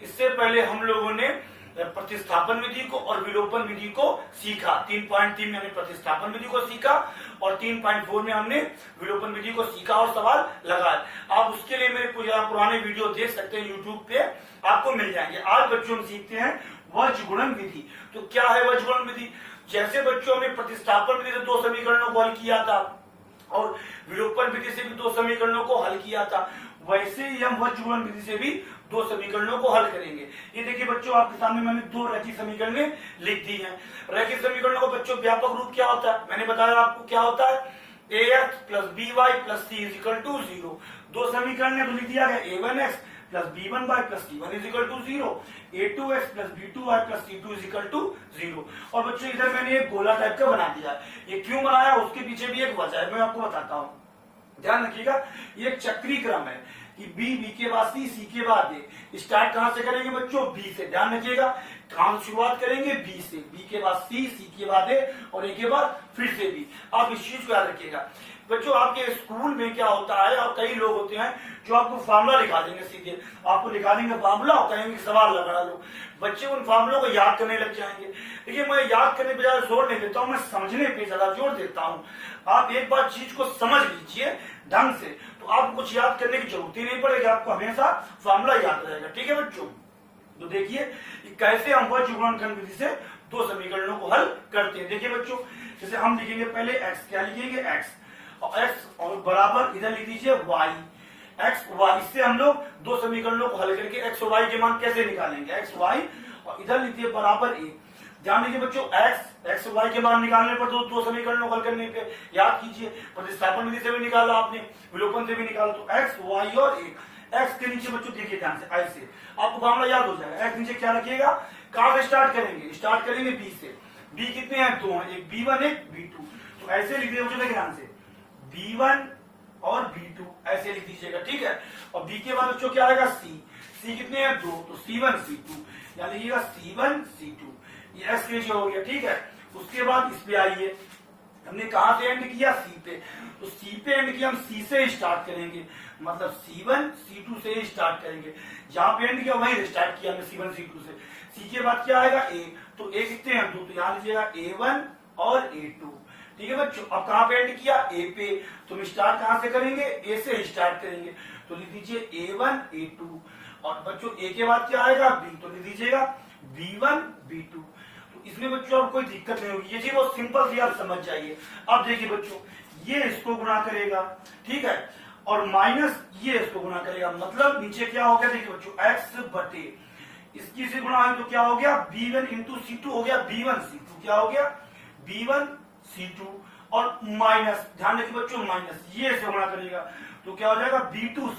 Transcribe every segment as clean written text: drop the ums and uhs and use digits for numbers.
इससे पहले हम लोगों ने प्रतिस्थापन विधि को और विलोपन विधि को सीखा। 3.3 में हमने प्रतिस्थापन विधि को सीखा और 3.4 में हमने विलोपन विधि को सीखा और सवाल लगाया। आप उसके लिए मेरे पुराने वीडियो देख सकते हैं, यूट्यूब पे आपको मिल जाएंगे। आज बच्चों हम सीखते हैं वज्र गुणन विधि। तो क्या है वज्र गुणन विधि? जैसे बच्चों ने प्रतिस्थापन विधि से 2 समीकरणों को हल किया था और विलोपन विधि से भी 2 समीकरणों को हल किया था, वैसे ही हम वज्र गुणन विधि से भी 2 समीकरणों को हल करेंगे। ये देखिए बच्चों, आपके सामने मैंने 2 रैखिक समीकरण लिख दी हैं। रैखिक समीकरणों को बच्चों व्यापक रूप क्या होता है? मैंने बताया आपको क्या होता है। ax + by + c = 0। 2 समीकरण ने तो लिख दिया है a1x + b1y + c1 = 0, a2x + b2y + c2 = 0। और बच्चों इधर मैंने एक गोला टाइप का बना दिया। ये क्यों बनाया, उसके पीछे भी एक वजह है, मैं आपको बताता हूँ। ध्यान रखिएगा, ये एक चक्रीय क्रम है कि बी के बाद सी के बाद ए। स्टार्ट कहां से करेंगे बच्चों? बी से। ध्यान रखिएगा, कहां से शुरुआत करेंगे? बी से। बी के बाद सी के बाद ए और ए के बाद फिर से बी। आप इस चीज को याद रखिएगा बच्चों। आपके स्कूल में क्या होता है, और कई लोग होते हैं जो आपको फार्मूला लिखा देंगे, सीधे आपको लिखा देंगे फार्मूला और कहेंगे सवाल लगा लो। बच्चे उन फार्मूलों को याद करने लग जाएंगे। देखिए, मैं याद करने पे ज्यादा जोर नहीं देता हूँ, मैं समझने पे ज्यादा जोर देता हूँ। आप एक बार चीज को समझ लीजिए ढंग से, तो आपको कुछ याद करने की जरूरत ही नहीं पड़ेगी, आपको हमेशा फार्मूला याद रहेगा। ठीक है बच्चों? तो देखिए कैसे हम वज्र गुणनखंड विधि से 2 समीकरणों को हल करते हैं। देखिए बच्चों, जैसे हम लिखेंगे पहले x, क्या लिखेंगे? x, और x और बराबर इधर लिख दीजिए y, x y। इससे हम लोग 2 समीकरणों को हल करके x और y के मान कैसे निकालेंगे? x y और इधर लिखिए बराबर a। ध्यान दीजिए बच्चों, x y के मान निकालने पर 2 समीकरणों को हल करने पे याद कीजिए, प्रतिस्थापन विधि से भी निकाला आपने, विलोपन से भी निकाला। तो x y और a। x के नीचे बच्चों देखिए ध्यान से, ऐसे आपको फार्मूला याद हो जाएगा। x नीचे क्या रखिएगा? कहां से स्टार्ट करेंगे? स्टार्ट करेंगे b से। b कितने हैं? 2 हैं, एक b1 एक b2। तो ऐसे लिख दीजिए बच्चों ध्यान से, b1 और b2 ऐसे लिख दीजिएगा। ठीक है? और b के बाद बच्चों क्या आएगा? c कितने हैं? 2, तो c1 c2, या लिखिएगा c1 c2। ये x के नीचे हो गया। ठीक है? उसके बाद इस पे आइए, हमने कहां से एंड किया? सी पे। तो सी पे एंड किया, हम सी से स्टार्ट करेंगे, मतलब c1 c2 से स्टार्ट करेंगे। जहां पे एंड किया वहीं स्टार्ट किया हमने c1 c2 से। सी के बाद क्या आएगा? a। तो a कितने हैं? 2, तो यहां लीजिएगा a1 और a2। ठीक है बच्चों? अब कहां पे एंड किया? a पे। तो हम स्टार्ट कहां से करेंगे? a से स्टार्ट करेंगे। तो लिख दीजिए a1 a2। और बच्चों a के बाद क्या आएगा? b। तो लिख दीजिएगा b1 b2। इसमें बच्चों अब कोई दिक्कत नहीं होगी, ये चीज बहुत सिंपल थी, आप समझ जाइए। अब देखिए बच्चों, ये इसको गुणा करेगा, ठीक है, और माइनस ये इसको गुणा करेगा, मतलब नीचे क्या हो गया? देखिए बच्चों, x बटे इसकी से गुणा है तो क्या हो गया? b1 × c2 हो गया b1 c2। क्या हो गया? b1 c2। और माइनस, ध्यान रखिए बच्चों, माइनस ये से गुणा करेगा तो क्या हो जाएगा? b2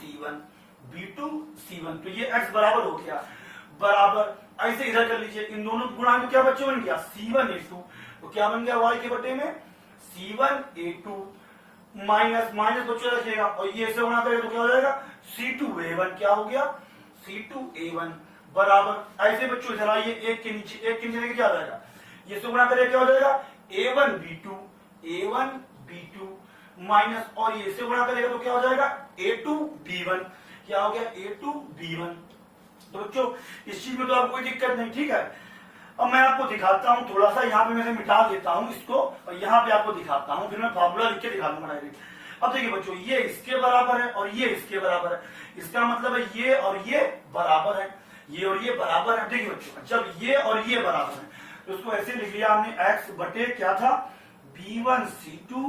c1। तो ये x बराबर हो गया, बराबर ऐसे इधर कर लीजिए। इन दोनों गुणा तो क्या बच्चों बन गया? c1 a2। तो क्या बन गया? y के बटे में c1 a2 माइनस बच्चों रखिएगा, और ये से गुणा करेगा तो क्या हो जाएगा? c2 a1। क्या हो गया? c2 a1 बराबर ऐसे बच्चों इधर आइए, एक के नीचे क्या हो जाएगा? ये से गुणा करेगा क्या हो जाएगा? a1 b2 माइनस, और ये से गुणा करेगा तो क्या हो जाएगा? a2 b1। क्या हो गया? a2 b1। तो बच्चों इस चीज में तो आपको कोई दिक्कत नहीं। ठीक है? अब मैं आपको दिखाता हूं, थोड़ा सा यहाँ पे मैं मिटा देता हूं इसको, और यहाँ पे आपको दिखाता हूं, फिर मैं फार्मूला लिख के दिखा दूंगा डायरेक्ट। अब देखिए बच्चों, ये इसके बराबर है और ये इसके बराबर है, इसका मतलब है ये और ये बराबर है, ये और ये बराबर है। देखिए बच्चों, जब ये और ये बराबर है तो उसको ऐसे लिख लिया हमने, x बटे क्या था? b1 c2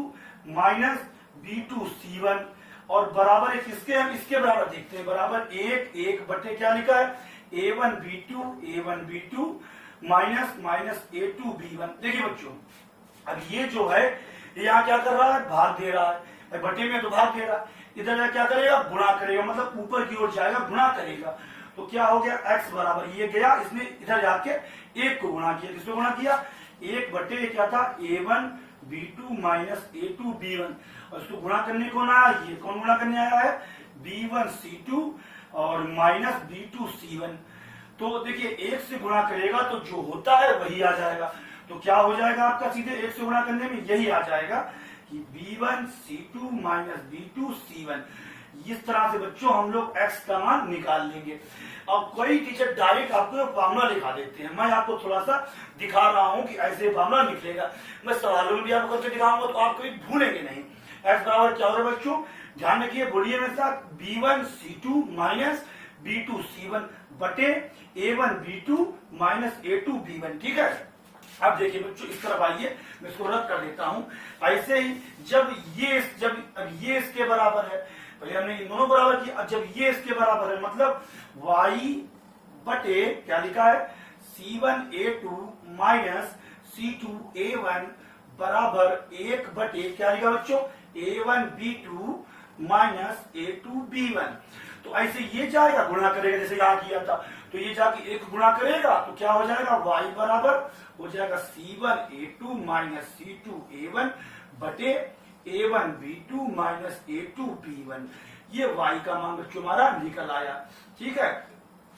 minus b2 c1, और बराबर है किसके? हम इसके बराबर देखते हैं, बराबर 1 बटे क्या लिखा है? a1 b2 minus a2 b1। देखिए बच्चों, अब ये जो है यहाँ क्या कर रहा है? भाग दे रहा है, बटे में तो भाग दे रहा है, इधर क्या करेगा? गुणा करेगा, मतलब ऊपर की ओर जाएगा, गुणा करेगा। तो क्या हो गया? x बराबर ये गया, इसने इधर जाके 1 को गुणा किया। किसको गुणा किया? 1 बटे क्या था? a1 b2 minus a2 b1, और इसको गुणा करने कौन आया? ये कौन गुणा करने आया है? b1 c2 और माइनस b2 c1। तो देखिए 1 से गुणा करेगा तो जो होता है वही आ जाएगा। तो क्या हो जाएगा आपका? सीधे 1 से गुणा करने में यही आ जाएगा कि b1 c2 minus b2 c1। इस तरह से बच्चों हम लोग x का मान निकाल लेंगे। अब कोई टीचर डायरेक्ट आपको फॉर्मूला लिखा देते हैं, मैं आपको थोड़ा सा दिखा रहा हूं कि ऐसे फॉर्मूला निकलेगा। मैं सवालों में भी आपको करके दिखाऊंगा तो आप कभी भूलेंगे नहीं। x बराबर क्या होगा बच्चों, ध्यान रखिए, बोलिए मेरे साथ, b1c2 माइनस b2c1 बटे a1 b2 minus a2 b1। ठीक है, अब देखिए बच्चों इस तरफ आइए, मैं इसको रद्द कर देता हूं। ऐसे ही जब ये इसके बराबर है, पहले हमने इन दोनों बराबर किया, अब जब ये इसके बराबर है मतलब y बटे क्या लिखा है, c1a2 माइनस c2a1 बराबर 1 बटे क्या लिखा बच्चों, a1b2 माइनस a2b1। तो ऐसे ये जाएगा गुणा करेगा, जैसे यहाँ किया था, तो ये जाके एक गुणा करेगा तो क्या हो जाएगा, y बराबर हो जाएगा c1a2 माइनस c2a1 बटे a1b2 माइनस a2b1। ये y का मान बच्चों हमारा निकल आया। ठीक है,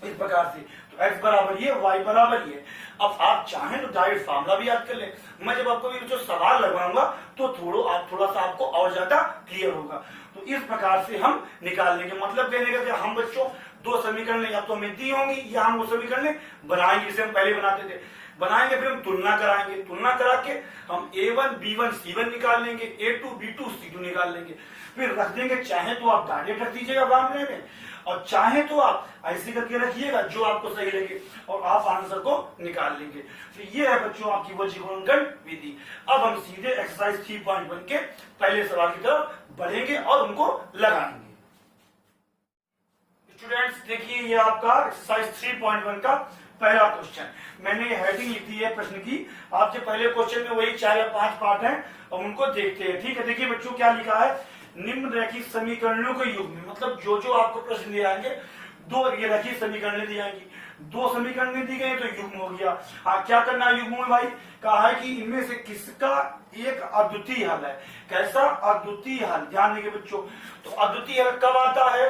इस प्रकार से तो x बराबर ये, y बराबर ये। अब आप चाहें तो डायरेक्ट फार्मूला भी याद कर ले, मैं जब आपको जो सवाल लगवाऊंगा तो थोड़ा सा आपको और ज्यादा क्लियर होगा। तो इस प्रकार से हम निकाल लेंगे, मतलब कहने का कि हम बच्चों दो समीकरण या तो हमें दी होंगी या हम वो समीकरण बनाएंगे, जिसे हम पहले बनाते थे, बनाएंगे, फिर हम तुलना कराएंगे, तुलना करा के हम a1 b1 c1 निकाल लेंगे, a2 b2 c2 निकाल लेंगे, फिर रख देंगे। चाहे तो आप डायरेक्ट रख दीजिएगा फॉर्मूले में, और चाहे तो आप ऐसे करके रखिएगा जो आपको सही लगे, और आप आंसर को निकाल लेंगे। तो ये है बच्चों आपकी वजीकरण विधि। अब हम सीधे एक्सरसाइज 3.1 के पहले सवाल की तरफ बढ़ेंगे और उनको लगाएंगे। स्टूडेंट्स देखिए, ये आपका एक्सरसाइज 3.1 का पहला क्वेश्चन, मैंने हेडिंग लिखी है प्रश्न की। आपसे पहले क्वेश्चन में वही 4 या 5 पार्ट हैं, और उनको देखते हैं। ठीक है, देखिए बच्चों क्या लिखा है, निम्न रैखिक समीकरणों के युग में, मतलब जो आपको प्रश्न दिए आएंगे, दो ये रैखिक समीकरण दी जाएंगी, दो समीकरण दी गई तो युग्म हो गया। हाँ, क्या करना है युग्म में भाई, कहा है कि इनमें से किसका एक अद्वितीय हल है। कैसा अद्वितीय हल, ध्यान देंगे बच्चों। तो अद्वितीय हल कब आता है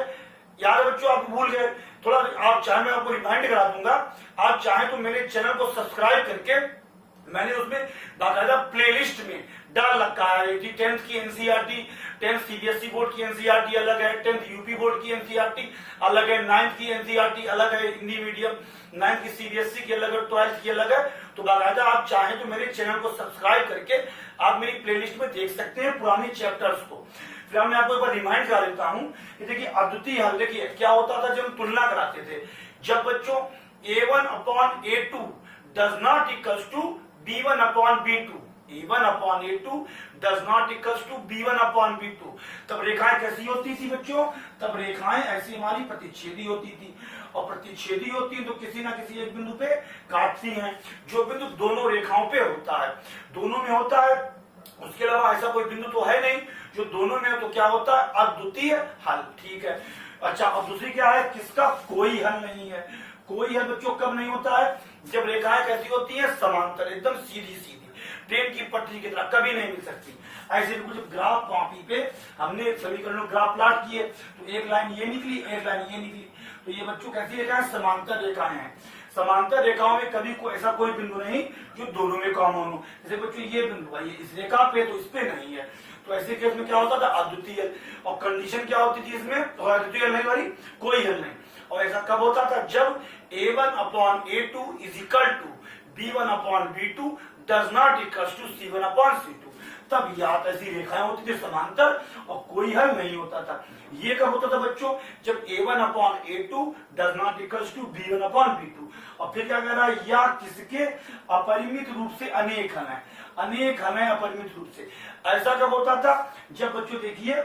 यार बच्चों, आप भूल गए थोड़ा, आप चाहे मैं आपको रिमाइंड करा दूंगा। आप चाहे तो मेरे चैनल को सब्सक्राइब करके, मैंने उसमें बाकायदा प्लेलिस्ट में डाल रखा है। 10th की एनसीईआरटी, 10th सीबीएसई बोर्ड की एनसीईआरटी अलग है, 10th यूपी बोर्ड की एनसीईआरटी अलग है, 9th की एनसीईआरटी अलग है हिंदी मीडियम, 9th की सीबीएसई की अलग है, 12th की अलग है। तो बाकायदा आप चाहें तो मेरे चैनल को सब्सक्राइब करके आप मेरी प्लेलिस्ट में देख सकते हैं पुराने चैप्टर्स को। फिर मैं आपको एक बार रिमाइंड करा देता हूं कि देखिए अद्वितीय हल, देखिए क्या होता था जब हम तुलना कराते थे, जब बच्चों a1 upon a2 does not equals to b1 upon b2, a1 upon a2 does not equals to b1 upon b2, तब रेखाएं कैसी होती थी बच्चों, तब रेखाएं ऐसी हमारी प्रतिच्छेदी होती थी, और प्रतिच्छेदी होती है तो किसी ना किसी एक बिंदु पे काटती हैं। जो बिंदु दोनों रेखाओं पे होता है, दोनों में होता है, उसके अलावा ऐसा कोई बिंदु तो है नहीं जो दोनों में हो, तो क्या होता है अद्वितीय हल। ठीक है, अच्छा अब दूसरी क्या है, किसका कोई हल नहीं है। कोई हल बच्चों कब नहीं होता है, जब रेखाएं कैसी होती है, समांतर, एकदम सीधी सीधी, ट्रेन की पटरी की तरह कभी नहीं मिल सकती। ऐसे बिल्कुल ग्राफ कॉपी पे हमने समीकरणों ग्राफ प्लॉट किए तो एक लाइन ये निकली, एक लाइन ये निकली, तो ये बच्चों कैसी रेखाएं, समांतर रेखाएं हैं। समांतर रेखाओं में कभी कोई ऐसा कोई बिंदु नहीं जो दोनों में कॉमन हो। जैसे बच्चों ये बिंदु है, ये इस रेखा पे तो इस पे नहीं है, तो ऐसे केस में क्या होता था अद्वितीय। और कंडीशन क्या होती थी इसमें, तो अद्वितीय नहीं वाली कोई हल नहीं। और ऐसा कब होता था, जब a1 upon a2 is equal to b1 upon b2 does not equals to c1 upon c2, तब याद ऐसी रेखाएं होती थी समांतर और कोई हल नहीं होता था। ये कब होता था बच्चों, जब a1 upon a2 does not equals to b1 upon b2। और फिर क्या कह रहा है, या किसके अपरिमित रूप से अनेक हल है, अनेक हल है अपरिमित रूप से। ऐसा कब होता था, जब बच्चों देखिए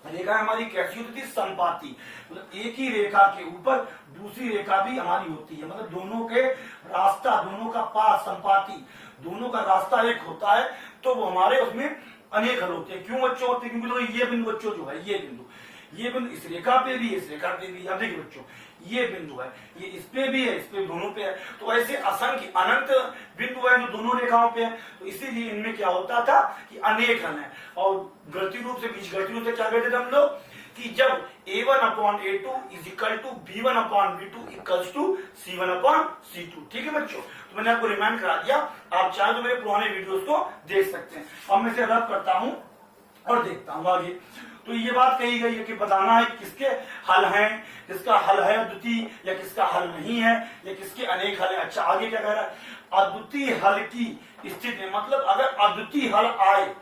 रेखा हमारी कैसी होती थी, संपाती, मतलब एक ही रेखा के ऊपर दूसरी रेखा भी हमारी होती है, मतलब दोनों के रास्ता, दोनों का पास संपाती, दोनों का रास्ता एक होता है, तो वो हमारे उसमें अनेक हल होते हैं। क्यों बच्चों होते हैं, क्योंकि तो ये बिंदु बच्चों जो है, ये बिंदु इस रेखा पे भी, इस रेखा पे भी, याद देखिए बच्चों ये बिंदु है, ये इस पे भी है, इस पे दोनों पे है, तो ऐसे असंख्य अनंत बिंदु है जो दोनों रेखाओं पे है। तो इसीलिए इनमें क्या होता था कि अनेक हल है। और गणितीय रूप से, बीजगणितीय रूप से क्या कहते थे हम लोग कि जब a1 upon a2 is equal to b1 upon b2 equals to c1 upon c2। ठीक है बच्चों, तो मैंने आपको रिमाइंड करा दिया, आप चाहे तो मेरे पुराने वीडियोस को देख सकते हैं। अब मैं इसे रब करता हूं और देखता हूं आगे। तो ये बात कही गई है कि बताना है किसके हल हैं, किसका हल है अद्वितीय या किसका हल नहीं है या किसके अनेक हल है। अच्छा आगे क्या कह रहा है, अद्वितीय हल की स्थिति में, मतलब अगर अद्वितीय हल आए,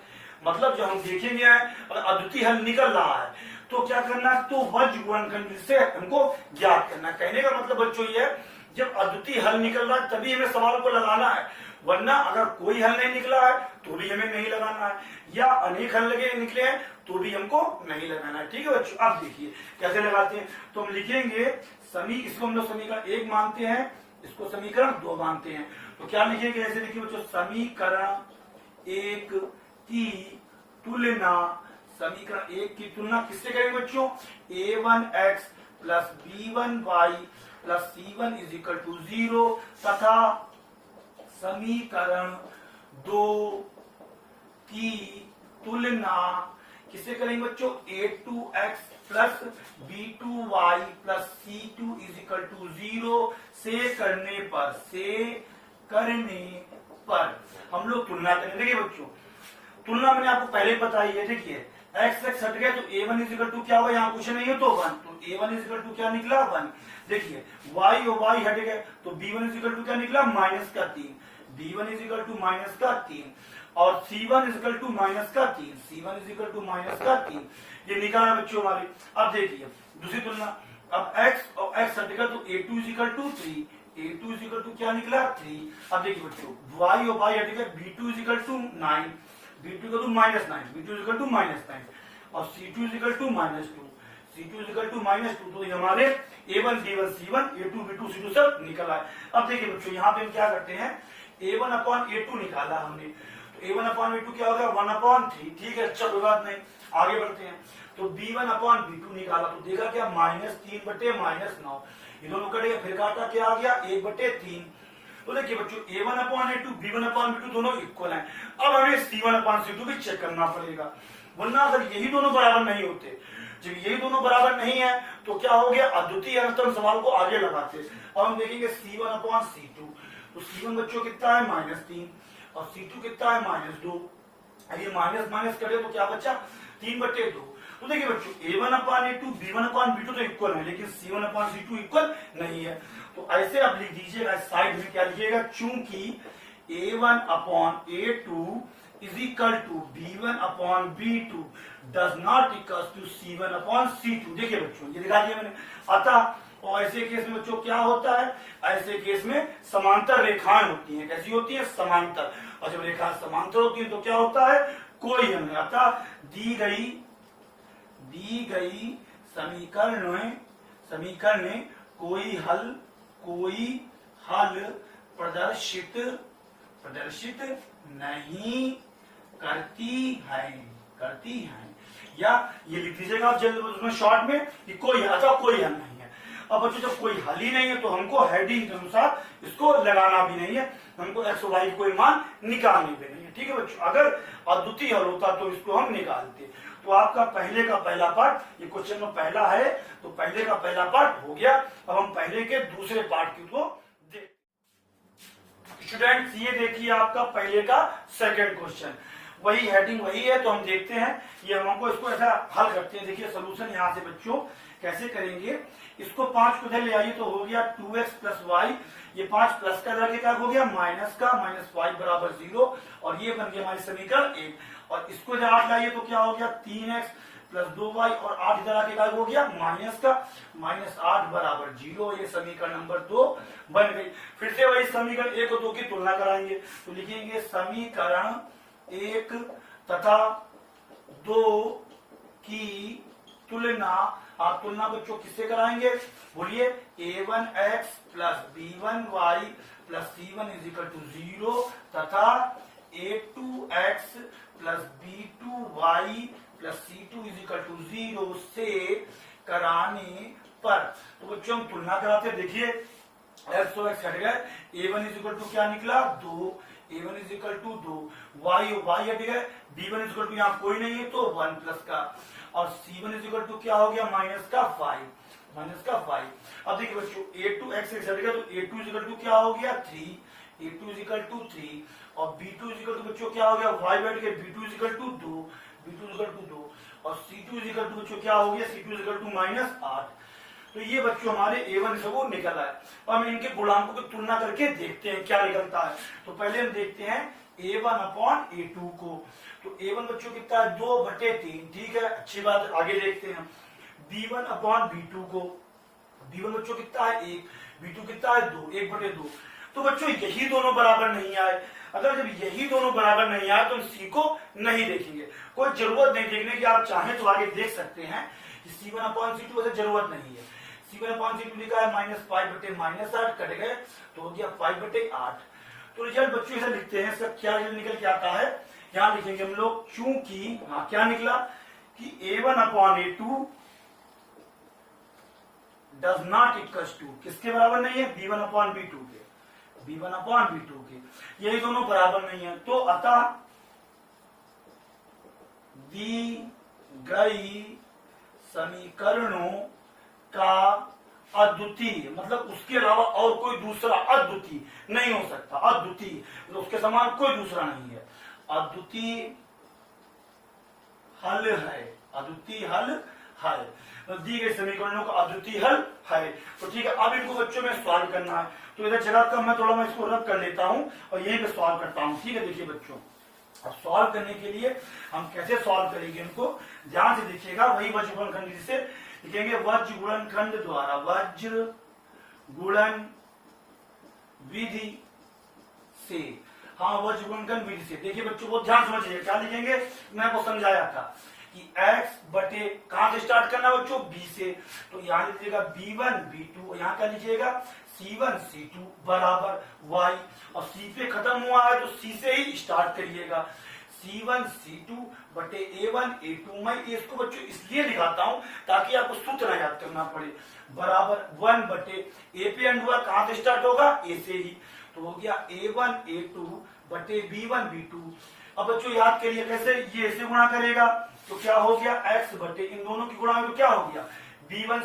मतलब जो हम देखेंगे और अद्वितीय हल निकल रहा है तो क्या करना है, तो वज्र गुणनखंड से हमको ज्ञात करना। कहने का मतलब बच्चों ये है, जब अद्वितीय हल निकल रहा है तभी हमें सवाल को लगाना है, वरना अगर कोई हल नहीं निकला है तो भी हमें नहीं लगाना है, या अनेक हल लगे निकले हैं तो भी हमको नहीं लगाना है। ठीक है बच्चों, अब देखिए कैसे लगाते हैं। तो हम लिखेंगे इसको हम लोग समीकरण 1 मानते हैं, इसको समीकरण 2 मानते हैं। तो क्या लिखेंगे, ऐसे लिखिए बच्चों, समीकरण 1 की तुलना, समीकरण 1 की तुलना किससे करेंगे बच्चों, a1x plus b1y plus c1 is equal to 0 तथा समीकरण 2 की तुलना किससे करेंगे बच्चों, a2x plus b2y plus c2 is equal to 0 से करने पर हम लोग तुलना करेंगे। देखिए बच्चों, तुलना मैंने आपको पहले ही बताई है। देखिए x x हट गया तो a1 इज इक्वल टू क्या होगा, यहाँ कुछ नहीं हो तो 1, तो a1 इज इक्वल टू क्या निकला 1। देखिए y और y हट गए तो b1 इज इक्वल टू क्या निकला माइनस का 3, b1 is equal to minus का 3 और c1 is equal to minus का 3, c1 is equal to minus का 3, ये निकाला बच्चों हमारे। अब देखिए दूसरी तुलना, अब x और x हट गया तो a2 is equal to 3, a2 is equal to क्या निकला 3। अब देखिए बच्चों y और y हट गया, b2 is equal to 9, b2 equal to minus 9, b2 is equal to minus 9 और c2 is equal to minus 2, c2 is equal to minus 2। तो ये हमारे a1 b1 c1 a2 b2 c2 सब निकल आए। अब देखिए बच्चों यहाँ पे हम क्या करते हैं, a1 अपॉन a2 निकाला हमने, तो a1 अपॉन a2 क्या हो गया 1 अपॉन 3। ठीक है, अच्छा कोई बात नहीं, आगे बढ़ते हैं। तो b1 अपॉन b2 निकाला तो देखा क्या -3 बटे -9, ये दोनों कटेगा, फिर काटा क्या आ गया 1 बटे 3। तो देखिए बच्चों a1 upon a2 b1 upon b2 दोनों इक्वल हैं। अब हमें c1 अपॉन c2 भी चेक करना पड़ेगा, वरना अगर यही दोनों बराबर नहीं होते, जब यही दोनों बराबर नहीं है तो क्या हो गया, अद्वितीय अंतरम सवाल को आगे लगाते। अब हम देखेंगे c1 अपॉन c2, तो c1 बच्चों कितना है -3 और c2 कितना है -2। ये माइनस माइनस करे तो क्या बचा 3 बटे 2। तो देखिए बच्चों a1 upon a2 b1 upon b2 तो इक्वल है, लेकिन c1 अपॉन c2 इक्वल नहीं है। तो ऐसे आप लिख दीजिएगा, साइड में क्या लिखिएगा, चूंकि a1 upon a2 is equal to b1 upon b2 does not equal to c1 upon c2। देखिए बच्चों ये दिखा दिया मैंने। अतः और ऐसे केस में बच्चों क्या होता है, ऐसे केस में समांतर रेखाएं होती हैं। कैसी होती है, समांतर। और जब रेखा समांतर होती है तो क्या होता है, कोई हल नहीं। अतः दी गई समीकरण में कोई हल प्रदर्शित नहीं करती है। या ये लिख दीजिएगा आप जल्द उसमें शॉर्ट में कि कोई अथवा कोई हल नहीं है। अब बच्चों जब कोई हल ही नहीं है तो हमको हेडिंग के अनुसार इसको लगाना भी नहीं है, हमको एक्स और वाई कोई मान निकालनी भी नहीं है। ठीक है बच्चों, अगर अद्वितीय हल होता तो इसको हम निकालते। तो आपका पहले का पहला पार्ट, ये क्वेश्चन में पहला है तो पहले का पहला पार्ट हो गया। अब हम पहले के दूसरे पार्ट को देख। स्टूडेंट्स ये देखिए आपका पहले का सेकंड क्वेश्चन, वही हेडिंग वही है। तो हम देखते हैं, ये हमको इसको ऐसा हल करते हैं। देखिए सोल्यूशन यहाँ से बच्चों कैसे करेंगे, इसको 5 को इधर ले आइए तो हो गया 2x प्लस वाई, ये 5 प्लस का लगे क्या हो गया माइनस का, माइनस वाई बराबर 0 और ये बन गया हमारी समीकरण 1। और इसको इधर 8 लाइए तो क्या हो गया 3x प्लस 2y और 8 इधर आके क्या हो गया माइनस का, -8 बराबर 0। ये समीकरण नंबर 2 बन गई। फिर से वही समीकरण 1 और 2 की तुलना कराएंगे तो लिखेंगे समीकरण 1 तथा 2 की तुलना। आप तुलना बच्चों किससे कराएंगे, बोलिए a1x plus b1y plus c1 is equal to 0 तथा a2x plus b2y plus c2 is equal to 0 से कराने पर। तो बच्चों हम तुलना कराते हैं। देखिए x और x हट गए, a1 इज इक्वल टू क्या निकला 2, a1 is equal to 2, y हट गए, b1 इज इक्वल टू यहाँ कोई नहीं है तो 1 प्लस का, और c1 इज इक्वल टू क्या हो गया माइनस का 5। अब देखिए बच्चों a2x हट गया तो a2 इज इक्वल टू क्या हो गया 3, a2 इज इक्वल टू 3 और b2 इज इक्वल टू बच्चों क्या हो गया y बैठ गया b2 is equal to 2, B2 equal to 2 और C2 इक्वल टू बच्चों क्या हो गया, C2 इक्वल टू -8। तो ये बच्चों हमारे A1 से वो निकल आए। तो हम इनके गुणांकों की तुलना करके देखते हैं क्या निकलता है। तो पहले हम देखते हैं A1 अपॉन A2 को। तो A1 बच्चों कितना है, 2/3, ठीक है, अच्छी बात। आगे देखते हैं B1 अपॉन B2 को। B1 बच्चों कितना है 1, B2 कितना है 2, 1/2। तो बच्चों यही दोनों बराबर नहीं आए। अगर जब यही दोनों बराबर नहीं आए तो हम C को नहीं देखेंगे। कोई जरूरत नहीं देखने की, आप चाहें तो आगे देख सकते हैं कि C1 अपॉन C2 वैसे जरूरत नहीं है। C1 अपॉन C2 लिखा है -5/-8, कट गए तो हो गया 5/8। तो रिजल्ट बच्चों ऐसा लिखते हैं, इसका क्या रिजल्ट निकल के आता है, यहां लिखेंगे हम लोग, चूंकि क्या निकला कि A1 upon A2 does not equals to, किसके बराबर नहीं है, B1 अपॉन B2 के, B1 अपॉन B2 के, यही दोनों बराबर नहीं है। तो अतः दी गई समीकरणों का अद्वितीय, मतलब उसके अलावा और कोई दूसरा अद्वितीय नहीं हो सकता। अद्वितीय मतलब उसके समान कोई दूसरा नहीं है। अद्वितीय हल है, अद्वितीय हल है, तो दी गई समीकरणों का अद्वितीय हल है। तो ठीक है, अब इनको बच्चों में सॉल्व करना है। तो इधर जगह कम है, थोड़ा मैं इसको रद्द कर लेता हूं और यहीं पे सॉल्व करता हूं। ठीक है, देखिए बच्चों, अब सॉल्व करने के लिए हम कैसे सॉल्व करेंगे इनको ध्यान से देखिएगा। वही वज्र गुणनखंड जिसे लिखेंगे वज्र गुणनखंड द्वारा, वज्र गुणन विधि से। हाँ, वज्र गुणनखंड विधि से। देखिए बच्चों, बहुत ध्यान समझिए क्या लिखेंगे, मैं आपको समझाया था कि x बटे कहां से स्टार्ट करना है बच्चों, b से। तो यहां लिखिएगा B1 B2, यहां क्या लिखिएगा C1 C2 बराबर y, और C पे खत्म हुआ है तो C से ही स्टार्ट करिएगा। C1 C2 बटे A1 A2। मैं इसको बच्चों इसलिए दिखाता हूं ताकि आपको सूत्र याद करना पड़े। बराबर 1 बटे A पे एंड हुआ, कहां से स्टार्ट होगा, A से ही। तो हो गया A1 A2 बटे B1 B2। अब बच्चों याद करिए कैसे, ये ऐसे गुणा करेगा तो क्या हो गया x बटे इन दोनों की गुणा में तो क्या हो गया B1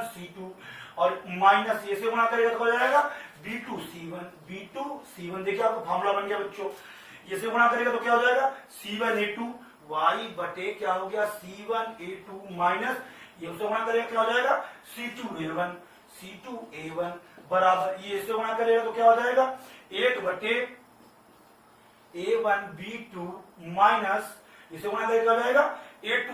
C2 और माइनस ये से गुणा करेगा तो हो जाएगा B2 C1। देखिए आपको फॉर्मूला बन गया बच्चों। ये से गुणा करेगा तो क्या हो जाएगा C1 A2 y बटे क्या हो गया C1 A2 माइनस ये से गुणा करेगा क्या हो जाएगा C2 A1 बराबर ये से गुणा करेगा तो क्या हो जाएगा 8 बटे A1 B2 माइनस इसे गुणा करके क्या हो जाएगा A2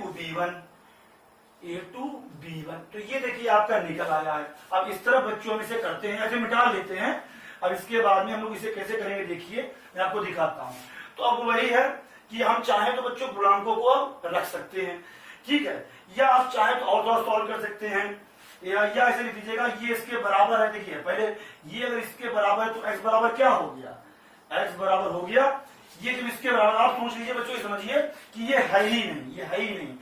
B1। तो ये देखिए आपका निकल आया है। अब इस तरह बच्चों हम इसे करते हैं, ऐसे मिटा लेते हैं। अब इसके बाद में हम लोग इसे कैसे करेंगे देखिए, मैं आपको दिखाता हूं। तो अब वही है कि हम चाहें तो बच्चों गुणांकों को अब रख सकते हैं, ठीक है, या आप चाहें तो और थोड़ा सॉल्व कर सकते हैं, या ऐसे लिख लीजिएगा ये इसके बराबर है। देखिए पहले ये अगर इसके बराबर है तो x बराबर क्या हो गया, x बराबर हो गया ये जब इसके बराबर, आप सोच लीजिए बच्चों, समझिए कि ये है ही नहीं,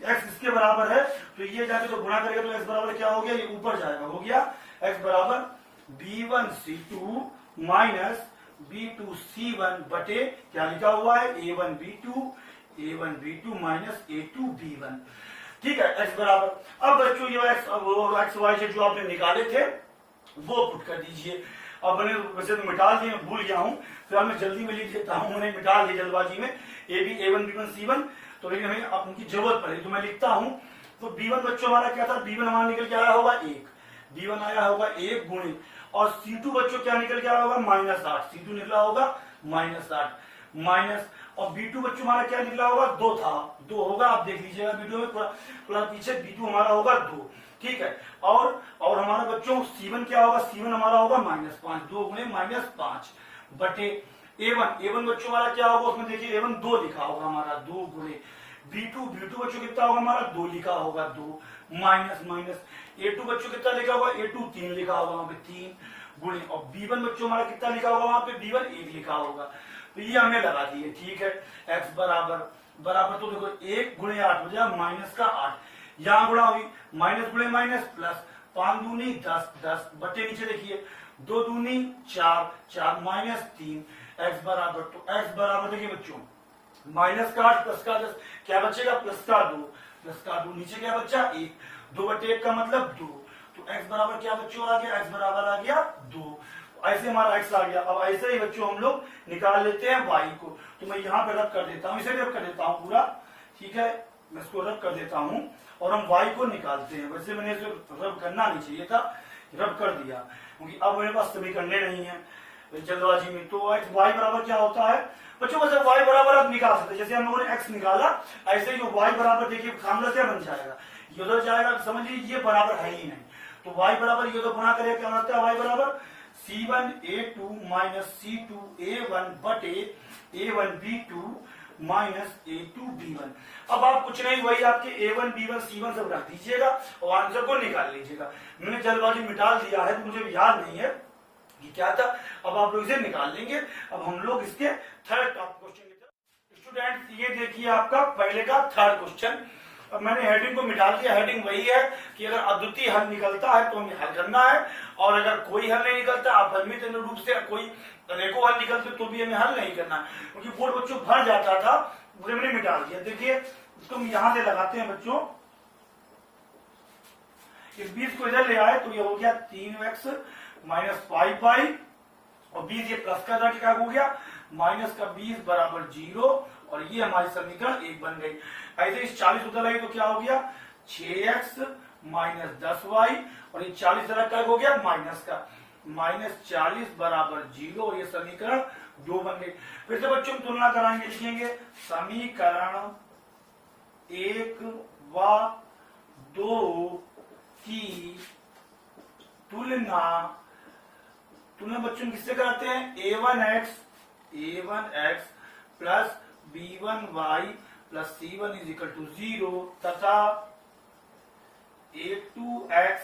x इसके बराबर है तो ये जाके तो गुणा करेगा तो x बराबर क्या हो गया, ये ऊपर जाएगा, हो गया x बराबर B1 C2 minus B2 C1 बटे क्या लिखा हुआ है A1 B2 minus A2 B1। ठीक है, x बराबर, अब बच्चों ये x y से जो आपने निकाले थे वो पुट कर दीजिए। अब मैंने वैसे तो मिटा दिए, मैं भूल गया हूँ, फिर मैं जल्दी में लिख देता हूँ, मैंने मिटा दिया जल्दबाजी में A1 B1 C1। तो लेकिन हमें अब उनकी जरूरत पड़ेगी तो मैं लिखता हूँ। तो B1 बच्चों हमारा क्या था, B1 हमारा निकल के आया होगा 1, B1 आया होगा 1 गुणे, और C2 बच्चों क्या निकल के आया होगा -8, C2 निकला होगा -8 माइनस, और B2 बच्चों हमारा क्या निकला होगा 2 था, 2 होगा, आप देख लीजिएगा वीडियो में थोड़ा पीछे, B2 हमारा होगा 2, ठीक है। और हमारा बच्चों C1 क्या होगा, C1 हमारा होगा -5, 2 गुणे -5 बटे A1 बच्चों हमारा क्या होगा, उसमें देखिए A1 2 लिखा होगा हमारा, 2 गुणे B2 बच्चों कितना होगा हमारा 2 लिखा होगा, 2 माइनस A2 बच्चों कितना लिखा होगा, A2 3 लिखा होगा वहां पे 3 गुणे, और B1 बच्चों हमारा कितना लिखा होगा वहां पे, B1 1 लिखा होगा। तो ये हमने लगा दिए, ठीक है। x बराबर तो देखो 1 गुणे 8 हो जाएगा -8, यहां गुणा हुई माइनस गुणे माइनस प्लस, 5 दूनी 10 बटे नीचे देखिए 2 दूनी 4 माइनस 3, x बराबर, तो x बराबर देखिए बच्चों -8 प्लस का 10 क्या बचेगा, प्लस का 2 नीचे क्या बचा 1, 2 बटे 1 का मतलब 2, तो x बराबर क्या बच्चों आ गया, x बराबर आ गया 2। ऐसे हमारा x आ गया। अब ऐसे ही बच्चों हम लोग निकाल लेते हैं y को। तो मैं यहाँ पे रब कर देता हूँ, इसे रब कर देता हूँ पूरा, ठीक है, मैं इसको रब कर देता हूँ और हम y को निकालते हैं। वैसे मैंने इसे रब करना नहीं चाहिए था, रब कर दिया क्योंकि अब मेरे पास समीकरण नहीं है जल्दबाजी में। तो y बराबर क्या होता है बच्चों, मतलब y बराबर आप निकाल सकते हैं। जैसे हम लोगों ने x निकाला, ऐसे ही जो y बराबर, देखिए फार्मूला क्या बन जाएगा, ये उधर जाएगा, समझ लीजिए ये बराबर है ही नहीं। तो y बराबर ये तो गुणा करेगा, क्या होता है y बराबर C1A2 माइनस C2A1 बटे A1B2 माइनस A2B1। अब आप कुछ नहीं, वही आपके A1 B1 C1 सब रख दीजिएगा और आंसर को निकाल लीजिएगा। मैंने जल्दबाजी मिटा दिया है तो मुझे याद नहीं है कि क्या था। अब आप लोग इसे निकाल लेंगे। अब हम लोग इसके थर्ड क्वेश्चन की तरफ। स्टूडेंट्स ये देखिए आपका पहले का थर्ड क्वेश्चन। अब मैंने हेडिंग को मिटा दिया। हेडिंग वही है कि अगर अद्वितीय हल निकलता है तो हमें हल करना है, और अगर कोई हल नहीं निकलता, अपरिमित रूप से कोई अनेकों हल निकलते तो भी हमें हल नहीं करना, क्योंकि बोर्ड बच्चों भर जाता था, मुझे मैंने मिटा दिया। देखिए इसको हम यहां से लगाते हैं बच्चों, इस 20 को इधर ले आए तो ये हो गया 3x माइनस 5y, और 20 ये प्लस का था, क्या हो गया माइनस का 20 बराबर 0, और ये हमारी समीकरण 1 बन गई। ऐसे इस 40 उधर लगे तो क्या हो गया 6x माइनस 10y, और ये 40 इधर क्या हो गया माइनस का, माइनस 40 बराबर 0, और ये समीकरण 2 बन गई। फिर से बच्चों तुलना कराएंगे, लिखेंगे समीकरण 1 व 2 की तुलना बच्चों किससे कराते हैं, a1x plus b1y plus c1 is equal to 0 तथा a2x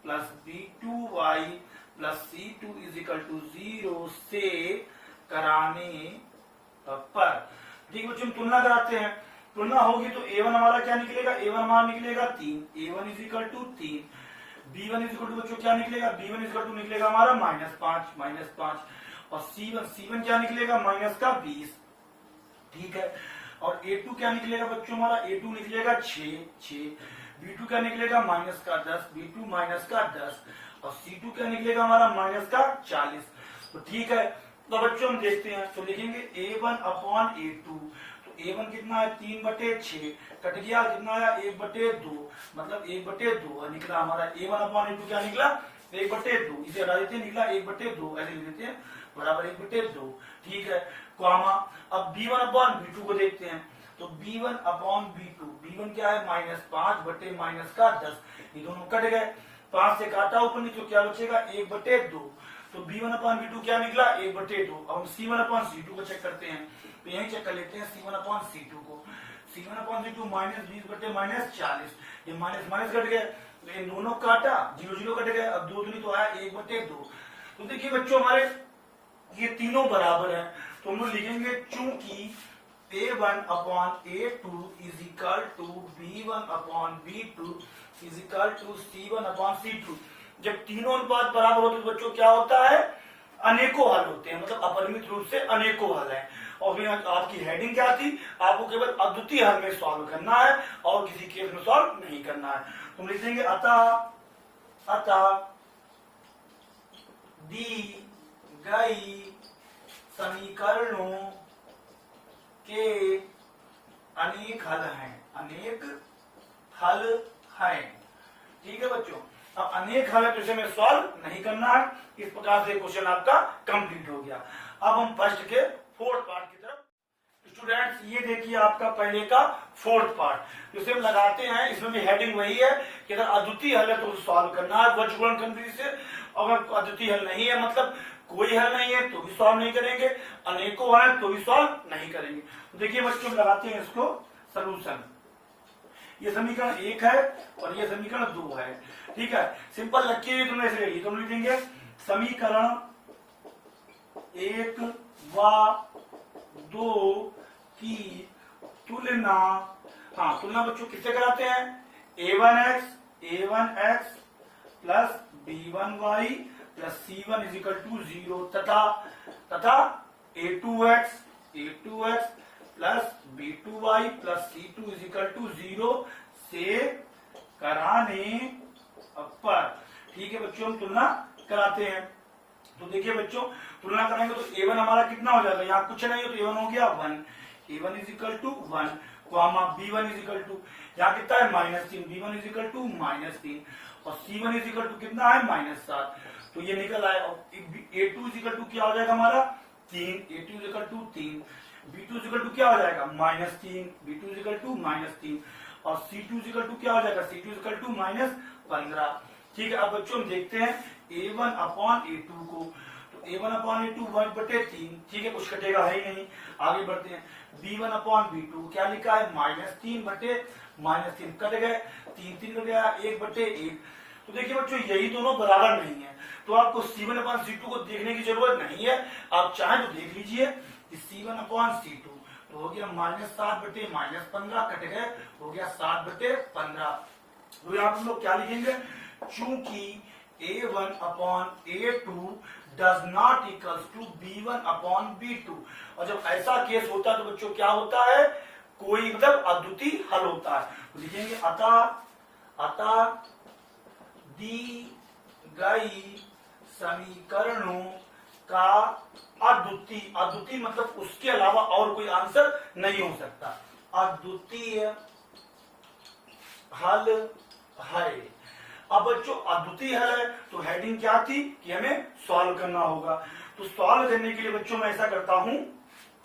plus b2y plus c2 is equal to 0 से कराने पर। ठीक बच्चों तुलना कराते हैं, तुलना होगी तो a1 हमारा क्या निकलेगा, a1 हमारा निकलेगा 3, a1 is equal to 3, b1 is equal to बच्चों क्या निकलेगा, b1 इज इक्वल टू निकलेगा हमारा -5, और c1 क्या निकलेगा माइनस का 20, ठीक है। और a2 क्या निकलेगा बच्चों हमारा, a2 निकलेगा 6, b2 क्या निकलेगा माइनस का 10, b2 माइनस का 10, और c2 क्या निकलेगा हमारा माइनस का 40। तो ठीक है, तो बच्चों हम देखते हैं, तो लिखेंगे a1 अपॉन a2, तो a1 कितना है 3/6, कट गया कितना आया 1/2, मतलब 1/2 निकला हमारा। a1 अपॉन a2 क्या निकला 1/2, इसे हटा देते हैं, निकला 1/2, ऐसे लिख देते हैं बराबर 1/2, ठीक है। कॉमा अब b1 अपॉन b2 को देखते हैं, तो b1 अपॉन b2, b1 क्या है -5 बटे माइनस का 10, ये दोनों कट गए, 5 से काटा ऊपर नहीं तो क्या बचेगा 1/2, तो b1 अपॉन b2 क्या निकला 1/2। अब हम c1 अपॉन c2 को चेक करते हैं, तो यही चेक कर लेते हैं c1 अपॉन c2 को, c1 अपॉन c2 -20 बटे -40, ये माइनस माइनस कट गए, तो इन दोनों काटा 0 कट गए, अब 2 तो आया 1/2। तो देखिए बच्चों हमारे ये तीनों बराबर हैं, तो हम लोग लिखेंगे चूंकि a1 upon a2 is equal to b1 upon b2 is equal to c1 upon c2, जब तीनों अनुपात बराबर होते तो बच्चों क्या होता है अनेकों हल होते हैं, मतलब अपरिमित रूप से अनेकों हल है। और फिर आपकी हेडिंग क्या थी, आपको केवल अद्वितीय हल में सॉल्व करना है और किसी केस में सॉल्व नहीं करना है। तुम लिख देंगे अतः दी गई समीकरणों के अनेक हल हैं, ठीक है बच्चों। अब अनेक हल है तो इसे में सॉल्व नहीं करना है। इस प्रकार से क्वेश्चन आपका कंप्लीट हो गया। अब हम फर्स्ट के फोर्थ पार्ट की तरफ। स्टूडेंट्स ये देखिए आपका पहले का फोर्थ पार्ट, जिसे हम लगाते हैं, इसमें भी हेडिंग वही है कि अगर अद्वितीय हल है तो सॉल्व करना है वर्गीकरण कंट्री से, अगर अद्वितीय हल नहीं है मतलब कोई हल नहीं है तो भी सॉल्व नहीं करेंगे, अनेकों हल है तो भी सॉल्व नहीं करेंगे। तो देखिए बच्चों लगाते हैं इसको सोल्यूशन। ये समीकरण 1 है और ये समीकरण 2 है, ठीक है। सिंपल रखिए, तुमने ऐसे लिखी, तुम लिखेंगे समीकरण 1 व 2 की तुलना, हाँ तुलना बच्चों किससे कराते हैं, a1x plus b1y plus c1 is equal to 0 तथा a2x plus b2y plus c2 is equal to 0 से कराने पर। ठीक है बच्चों, हम तुलना कराते हैं। तो देखिए बच्चों तुलना करेंगे तो a1 हमारा कितना हो जाएगा, यहाँ कुछ नहीं है तो a1 हो गया 1, a1 is equal to 1, comma b1 is equal to यहाँ कितना है -3, b1 इज इक्वल टू -3 और c1 इज इक्वल टू कितना है -7, तो ये निकल आया। a2 इज इक्वल टू क्या हो जाएगा हमारा 3, a2 is equal to 3, b2 is equal to क्या हो जाएगा -3, b2 इज इक्वल टू -3 और c2 इज इक्वल टू क्या हो जाएगा, c2 इज इक्वल टू -15। ठीक है, अब बच्चों हम देखते हैं a1 अपॉन a2 को, तो a1 अपॉन a2 1/3, ठीक है, कुछ कटेगा है ही नहीं। आगे बढ़ते हैं b1 अपॉन b2 क्या लिखा है -3/-3 कट गए, 3 3 कट गया 1/1। तो देखिए बच्चों यही दोनों बराबर नहीं है, तो आपको c1 अपॉन c2 को देखने की जरूरत नहीं है, आप चाहें तो देख लीजिए कि c1 अपॉन c2 तो हो गया -7/-15 कट गए, हो गया 7/15। तो यहाँ हम लोग क्या लिखेंगे, चूंकि a1 upon a2 does not equals to b1 upon b2, और जब ऐसा केस होता है तो बच्चों क्या होता है, कोई मतलब अद्वितीय हल होता है। तो लिखेंगे अतः दी गई समीकरणों का अद्वितीय मतलब उसके अलावा और कोई आंसर नहीं हो सकता, अद्वितीय हल है। अब बच्चों अद्वितीय हल है तो हेडिंग क्या थी कि हमें सॉल्व करना होगा। तो सॉल्व करने के लिए बच्चों मैं ऐसा करता हूं,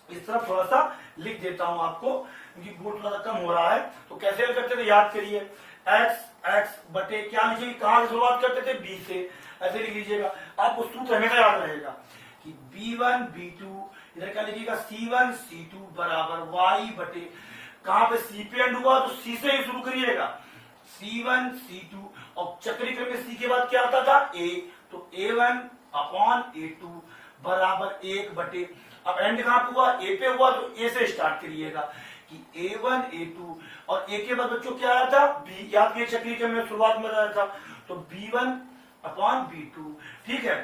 इस तरफ थोड़ा सा लिख देता हूं आपको क्योंकि बोर्ड थोड़ा कम हो रहा है। तो कैसे हल करते थे याद करिए, x बटे क्या लिखिए, कहां से शुरुआत करते थे, b से, ऐसे लिख लीजिएगा। आपको सूत्र हमेशा याद रहेगा कि b1 b2 इधर क्या लिखिएगा c1 c2 बराबर y बटे, कहां पे c पे एंड हुआ तो c से ही शुरू करिएगा, c1 c2 और चक्रीय क्रम में c के बाद क्या आता था a, तो a1 अपॉन a2 बराबर 1 बटे, अब एंड कहां पे हुआ, a पे हुआ तो a से स्टार्ट करिएगा कि a1 a2 और a के बाद बच्चों क्या आया था b, याद कीजिए चक्रीय क्रम में शुरुआत में आया था, तो b1 अपॉन b2, ठीक है।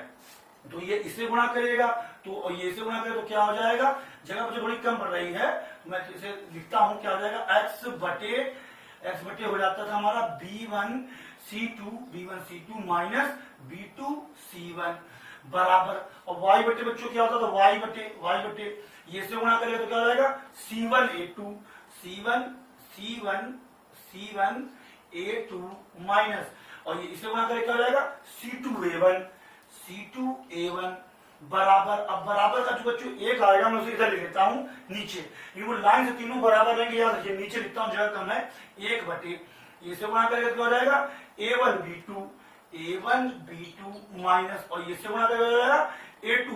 तो ये इससे गुणा करेगा तो ये इससे गुणा करेगा तो क्या हो जाएगा, जगह मुझे थोड़ी कम पड़ रही है तो मैं इसे लिखता हूं, क्या हो जाएगा x बटे हो जाता था हमारा b1 c2 minus b2 c1 बराबर, और y बटे बच्चों क्या होता था y बटे ये से गुणा करेगा तो क्या हो जाएगा c1 a2 माइनस, और ये इसे गुणा करेगा क्या हो जाएगा c2a1 बराबर, अब बराबर का जो बच्चों एक आएगा मैं उसे इधर लिख लेता हूं नीचे, ये वो लाइन से तीनों बराबर रहेंगे, याद रखिए नीचे लिखता हूं जगह कम है, 1 बटे इसे गुणा करेगा तो हो जाएगा a1 b2 माइनस, और इसे गुणा करेगा a2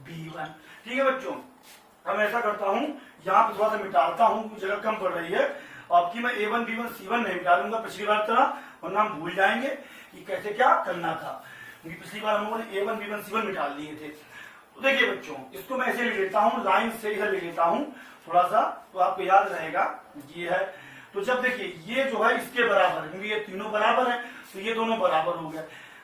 b1, ठीक है बच्चों। अब ऐसा करता हूं, यहाँ पे थोड़ा सा मिटाता हूं, जगह कम पड़ रही है, आपकी मैं a1 b1 c1 नहीं मिटालूंगा पिछली बार तरह, वरना हम भूल जाएंगे कि कैसे क्या करना था, क्योंकि पिछली बार हम लोगों ने a1 b1 c1 मिटा लिए थे। तो देखिए बच्चों इसको मैं ऐसे लिख लेता हूँ, लाइन से इधर लिख लेता हूँ थोड़ा सा, तो आपको याद रहेगा ये है। तो जब देखिए ये जो है इसके बराबर है, क्योंकि ये तीनों बराबर है तो ये दोनों बराबर हो गए,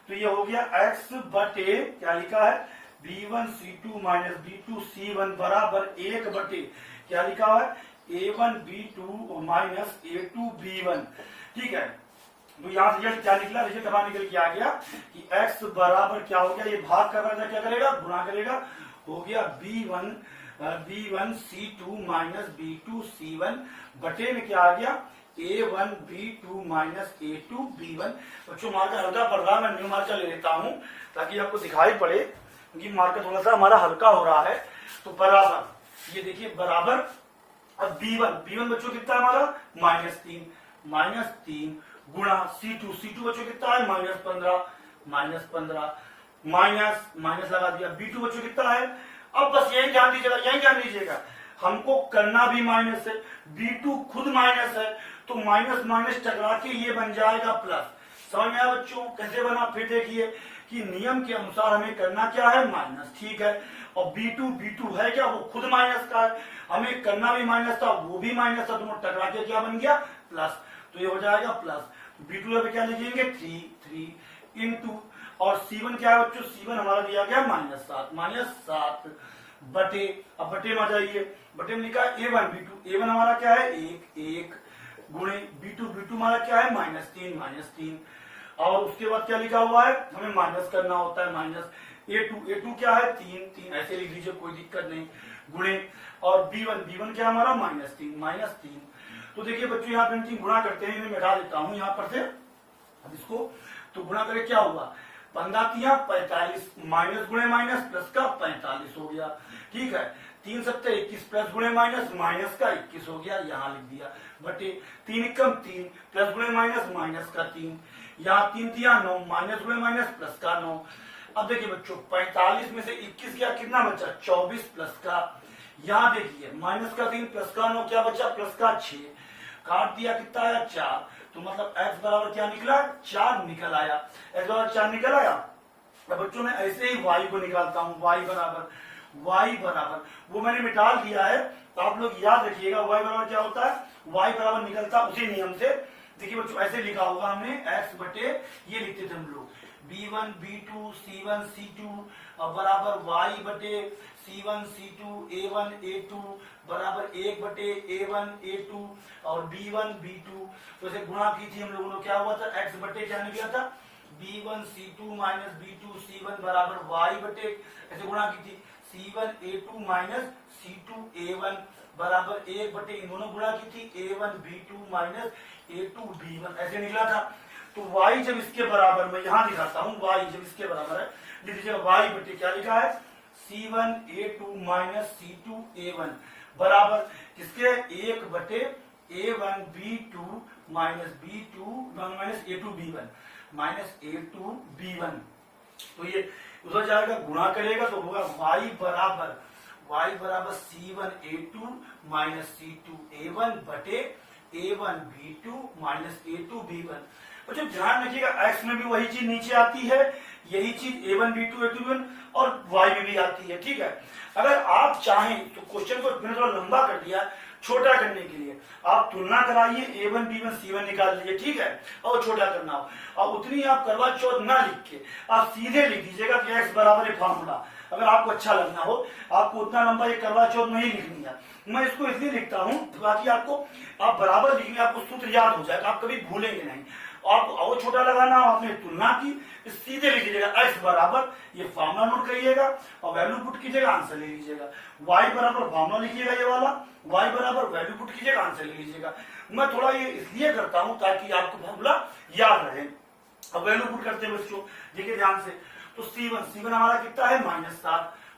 तो ये हो गया x बटे क्या लिखा है b1 c2 minus b2 c1 बराबर 1 बटे क्या लिखा है a1 b2 minus a2 b1, ठीक है। तो यहाँ से रिजल्ट क्या निकला, रिजल्ट हमारा निकल के आ गया कि x बराबर क्या हो गया, ये भाग कर रहा था क्या करेगा, गुणा करेगा, हो गया b1 c2 minus b2 c1 बटे में क्या आ गया a1 b2 minus a2 b1। बच्चों मार्कर हल्का पड़ रहा है, मैं न्यू मार्कर ले लेता हूं ताकि आपको दिखाई पड़े, क्योंकि मार्कर थोड़ा सा हमारा हल्का हो रहा है। तो बराबर, ये देखिए बराबर, अब b1 बच्चों कितना है हमारा -3 गुणा c2 बच्चों कितना है -15 माइनस लगा दिया, b2 बच्चों कितना है, अब बस यही ध्यान दीजिएगा हमको करना भी माइनस है, b2 खुद माइनस है, तो माइनस माइनस टकरा के ये बन जाएगा प्लस। समझ में आया बच्चों कैसे बना, फिर देखिए कि नियम के अनुसार हमें करना क्या है माइनस, ठीक है, और b2 है क्या, वो खुद माइनस का है, हमें करना भी माइनस था वो भी माइनस था, दोनों टकरा के क्या बन गया प्लस, तो ये हो जाएगा प्लस। b2 पे क्या लिखेंगे 3 इंटू, और c1 क्या है बच्चों, c1 हमारा दिया गया -7 बटे, अब बटे में आ जाइए, बटे में लिखा a1 हमारा क्या है 1 गुणे b2 हमारा क्या है -3 और उसके बाद क्या लिखा हुआ है, हमें माइनस करना होता है, माइनस a2 क्या है 3 ऐसे लिख दीजिए, कोई दिक्कत नहीं, गुणे और b1 क्या हमारा -3। तो देखिए बच्चों यहाँ पे हम 3 गुणा करते हैं, इन्हें मिटा देता हूँ यहाँ पर से, अब इसको तो गुणा करके क्या हुआ 15 45 माइनस गुणे माइनस प्लस का 45 हो गया, ठीक है। 3 सत्ते 21 प्लस गुणे माइनस माइनस का 21 हो गया, यहाँ लिख दिया, बटे 3 एकम 3 प्लस गुणे माइनस माइनस का 3, यहाँ 3 दिया 9 माइनस गुणे माइनस प्लस का 9। अब देखिए बच्चों 45 में से 21 गया, कितना बचा 24 प्लस का, यहाँ देखिए माइनस का 3 प्लस का 9 क्या बचा प्लस का 6, काट दिया कितना आया 4, तो मतलब x बराबर क्या निकला 4 निकल आया, x बराबर 4 निकल आया। अब बच्चों मैं ऐसे ही y को निकालता हूँ, y बराबर वो मैंने मिटा दिया है, तो आप लोग याद रखिएगा y बराबर क्या होता है, y बराबर निकलता उसी नियम से। देखिए बच्चों ऐसे लिखा होगा हमने x बटे ये लिखते थे हम लोग b1 b2 c1 c2 बराबर y बटे c1 c2 a1 a2 बराबर 1 बटे a1 a2 और b1 b2, तो ऐसे गुणा की थी हम लोगों ने, क्या हुआ था x बटे क्या निकला था b1 c2 minus b2 c1 बराबर y बटे, ऐसे गुणा की थी c1 a2 minus c2 a1 बराबर 1 बटे, इन दोनों गुणा की थी a1 b2 minus a2 b1, ऐसे निकला था। तो y जब इसके बराबर, मैं यहाँ दिखाता हूँ, y जब इसके बराबर है लिख दीजिएगा y बटे क्या लिखा है c1 a2 minus c2 a1 बराबर किसके 1 बटे a1 b2 minus b2 minus a2 b1 minus a2 b1। तो ये उधर जाएगा गुणा करेगा तो होगा y बराबर c1 a2 minus c2 a1 बटे a1 b2 minus a2 b1। बच्चों ध्यान रखिएगा x में भी वही चीज नीचे आती है, यही चीज a1 b2 a2 b1 और y में भी आती है, ठीक है। अगर आप चाहें तो क्वेश्चन को मैंने थोड़ा लंबा कर दिया छोटा करने के लिए, आप तुलना कराइए a1 b1 c1 निकाल लीजिए, ठीक है, और छोटा करना हो और उतनी आप करवा चौथ ना लिख के आप सीधे लिख दीजिएगा कि x बराबर है फार्मूला। अगर आपको अच्छा लगना हो, आपको उतना लंबा ये करवा चौथ नहीं लिखनी है, मैं इसको इसलिए लिखता हूँ ताकि आपको आप बराबर लिखेंगे, आपको सूत्र याद हो जाएगा, आप कभी भूलेंगे नहीं। आपको और छोटा लगाना हो, आपने तुलना की, सीधे लिख लीजिएगा x बराबर, ये फार्मूला नोट करिएगा और वैल्यू पुट कीजिएगा, आंसर ले लीजिएगा। y बराबर फार्मूला लिखिएगा ये वाला, y बराबर वैल्यू पुट कीजिएगा, आंसर ले लीजिएगा। मैं थोड़ा ये इसलिए करता हूँ ताकि आपको फार्मूला याद रहे। अब वैल्यू पुट करते हैं बच्चों, देखिए ध्यान से, तो c1 हमारा कितना है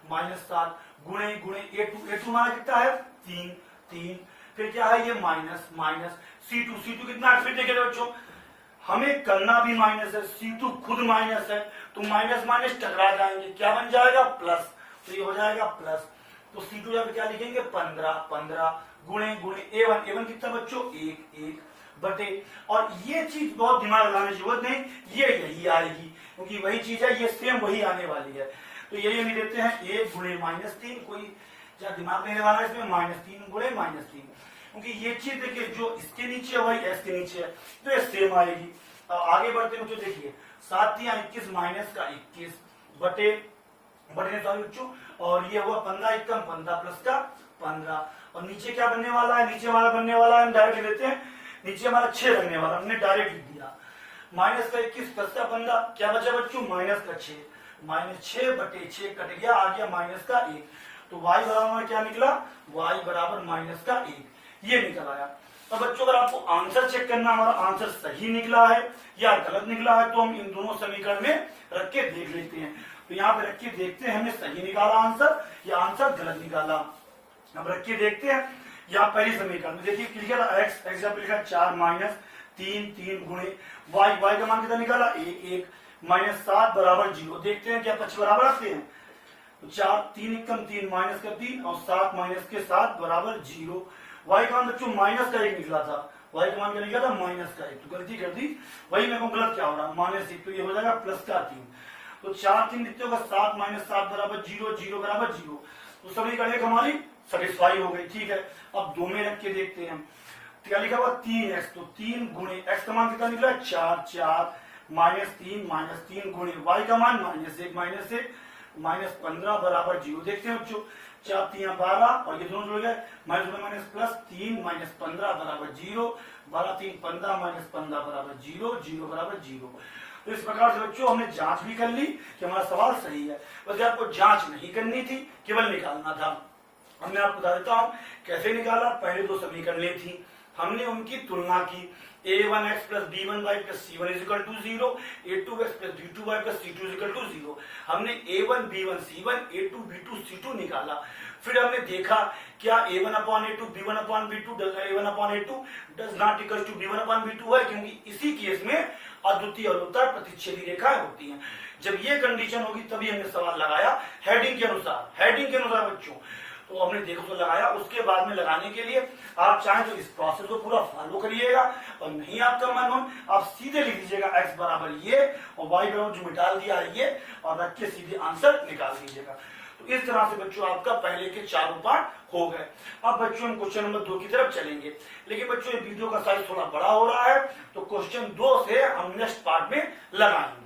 -7 गुणे a2 हमारा कितना है 3, फिर क्या है ये माइनस c2 कितना है, फिर देखिए बच्चों हमें करना भी माइनस है, c2 खुद माइनस है, तो माइनस माइनस टकरा जाएंगे, क्या बन जाएगा प्लस, तो ये हो जाएगा प्लस, तो c2 यहाँ पे क्या लिखेंगे 15 गुणे a1 कितना बच्चों 1 बटे, और ये चीज बहुत दिमाग लगाने की जरूरत नहीं, ये यही आएगी क्योंकि वही चीज है, ये सेम वही आने वाली है। तो यही हम देते हैं 1 गुणे -3, कोई ज्यादा दिमाग नहीं लगाना इसमें, -3 गुणे -3, क्योंकि ये चीज देखिए जो इसके नीचे है वही एस के नीचे है, तो ये सेम आएगी। आगे बढ़ते हैं बच्चों, देखिए 7 या 21 माइनस का 21 बटे सॉरी बच्चों, और ये हुआ 15 एकम 15 प्लस का 15, और नीचे क्या बनने वाला है, नीचे हमारा बनने वाला है, हम डायरेक्ट लेते हैं, नीचे हमारा 6 बनने वाला, हमने डायरेक्ट लिख दिया, माइनस का 21 प्लस का 15, क्या बचा बच्चों माइनस का 6 बटे 6 कट गया, आ गया माइनस का 1, तो y बराबर क्या निकला, y बराबर माइनस का 1, ये निकल आया। अब बच्चों अगर आपको आंसर चेक करना हमारा आंसर सही निकला है या गलत निकला है, तो हम इन दोनों समीकरण में रख के देख लेते हैं। तो यहाँ पे रख के देखते हैं हमने सही निकाला आंसर या आंसर गलत निकाला। अब रख के देखते हैं, यहाँ पहली समीकरण में देखिए लिखा था x यहाँ पे लिखा 4 माइनस 3 गुणे y का मान कितना निकाला 1 माइनस 7 बराबर 0। देखते हैं क्या पक्ष बराबर आते हैं, तो 3 एकम 3 माइनस का 3 और 7 माइनस के 7 बराबर 0। y का मान बच्चों माइनस का 1 निकला था, y का मान क्या निकला था -1, तो गलती कर दी, वही मेरे को गलत क्या हो रहा -1, तो ये हो जाएगा प्लस का 3, तो 4 3 लिखते होगा 7 माइनस 7 बराबर 0 बराबर 0, तो समीकरण एक हमारी सेटिस्फाई हो गई, ठीक है। अब 2 में रख के देखते हैं, क्या लिखा हुआ 3x, तो 3 गुणे x का मान कितना निकला 4 -3 गुणे y का मान -1 -15 बराबर 0। देखते हैं बच्चों 4 3 12 और ये दोनों जुड़ गए, माइनस प्लस 3 -15 बराबर 0, 12 3 15 -15 बराबर 0 बराबर 0। तो इस प्रकार से बच्चों हमने जांच भी कर ली कि हमारा सवाल सही है, वैसे आपको जांच नहीं करनी थी, केवल निकालना था। हमने आपको बता देता हूं कैसे निकाला। पहले दो समीकरणें थी, हमने उनकी तुलना की। a1x plus b1y plus c1 is equal to 0, a2x plus b2y plus c2 is equal to 0। हमने a1 b1 c1 a2 b2 c2 निकाला। फिर हमने देखा क्या a1 upon a2 b1 upon b2 a1 upon a2 does not equal to b1 upon b2 है, क्योंकि इसी case में अद्वितीय अवलुप्ता प्रतिच्छेदी रेखाएं होती हैं। जब ये कंडीशन होगी तभी हमने सवाल लगाया हेडिंग के अनुसार। हेडिंग के अनुसार बच्चों तो हमने देखो तो लगाया। उसके बाद में लगाने के लिए आप चाहें तो इस प्रोसेस को पूरा फॉलो करिएगा, और नहीं आपका मन हो आप सीधे लिख दीजिएगा x बराबर ये और y बराबर जो मिटा दिया है ये, और रख के सीधे आंसर निकाल दीजिएगा। तो इस तरह से बच्चों आपका पहले के चारों पार्ट हो गए। अब बच्चों हम क्वेश्चन नंबर 2 की तरफ चलेंगे, लेकिन बच्चों ये वीडियो का साइज थोड़ा बड़ा हो रहा है, तो क्वेश्चन 2 से हम नेक्स्ट पार्ट में लगाएंगे।